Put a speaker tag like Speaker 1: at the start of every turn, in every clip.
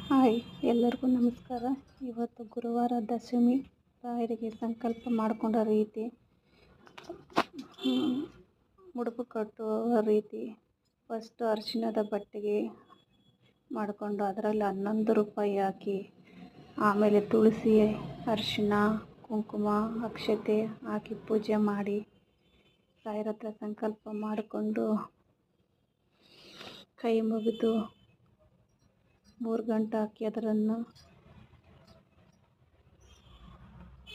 Speaker 1: Hi, ಎಲ್ಲರಿಗೂ ನಮಸ್ಕಾರ. ಇವತ್ತು ಗುರುವಾರ ದಶಮಿ. ರಾಯರಿಗೆ ಸಂಕಲ್ಪ ಮಾಡಿಕೊಂಡ ರೀತಿ, ಮುಡುಪು ಕಟ್ಟುವ ರೀತಿ. ಫಸ್ಟು ಅರಿಶಿಣದ ಬಟ್ಟೆಗೆ ಮಾಡಿಕೊಂಡು ಅದರಲ್ಲಿ 11 ರೂಪಾಯಿ ಹಾಕಿ, ಆಮೇಲೆ ತುಳಸಿ, ಅರಿಶಿಣ, ಕುಂಕುಮ, ಅಕ್ಷತೆ ಹಾಕಿ ಪೂಜೆ ಮಾಡಿ ರಾಯರ ಹತ್ರ ಸಂಕಲ್ಪ ಮಾಡಿಕೊಂಡು ಕೈ ಮುಗಿದು 3 ಗಂಟೆ ಹಾಕಿ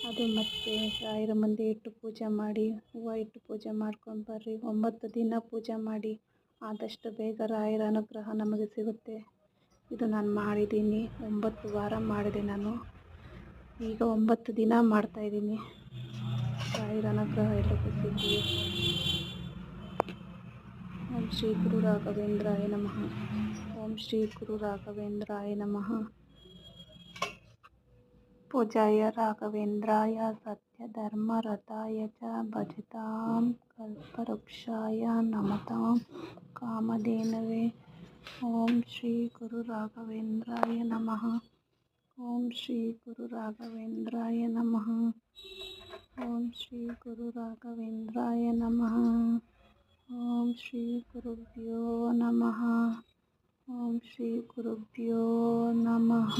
Speaker 1: ಅದು ಮತ್ತೆ ರಾಯರ ಮುಂದೆ ಇಟ್ಟು ಪೂಜೆ ಮಾಡಿ, ಹೂವು ಇಟ್ಟು ಪೂಜೆ ಮಾಡ್ಕೊಂಡು ಬರ್ರಿ. 9 ದಿನ ಪೂಜೆ ಮಾಡಿ, ಆದಷ್ಟು ಬೇಗ ರಾಯರ ಅನುಗ್ರಹ ನಮಗೆ ಸಿಗುತ್ತೆ. ಇದು ನಾನು ಮಾಡಿದ್ದೀನಿ. 9 ವಾರ ಮಾಡಿದೆ ನಾನು. ಈಗ 9 ದಿನ ಮಾಡ್ತಾಯಿದ್ದೀನಿ. ರಾಯರ ಅನುಗ್ರಹ ಎಲ್ಲರಿಗೂ ಸಿಗಲಿ. ಓಂ ಶ್ರೀ ಗುರು ರಾಘವೇಂದ್ರಾಯ ನಮಃ. ಓಂ ಶ್ರೀ ಗುರು ರಾಘವೇಂದ್ರಾಯ ನಮಃ. ಪೂಜಾಯ ರಾಘವೇಂದ್ರಾಯ ಸತ್ಯಧರ್ಮರತಾಯ ಚ ಭಜತಾಂ ಕಲ್ಪವೃಕ್ಷಾಯ ನಮತಾಂ ಕಾಮಧೇನವೇ. ಓಂ ಶ್ರೀ ಗುರು ರಾಘವೇಂದ್ರಾಯ ನಮಃ. ಓಂ ಶ್ರೀ ಗುರು ರಾಘವೇಂದ್ರಾಯ ನಮಃ. ಓಂ ಶ್ರೀ ಗುರು ರಾಘವೇಂದ್ರಾಯ ನಮಃ. ಓಂ ಶ್ರೀ ಗುರುಭ್ಯೋ ನಮಃ. ಓಂ ಶ್ರೀ ಗುರುಭ್ಯೋ ನಮಃ.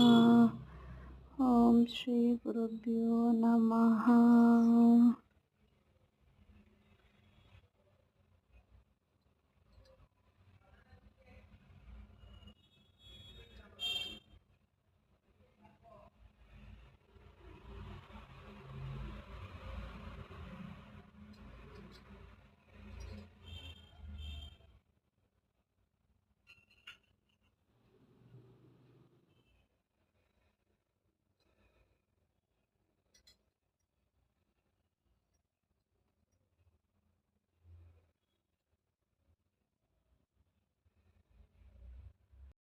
Speaker 1: ಓಂ ಶ್ರೀ ಗುರುಭ್ಯೋ ನಮಃ.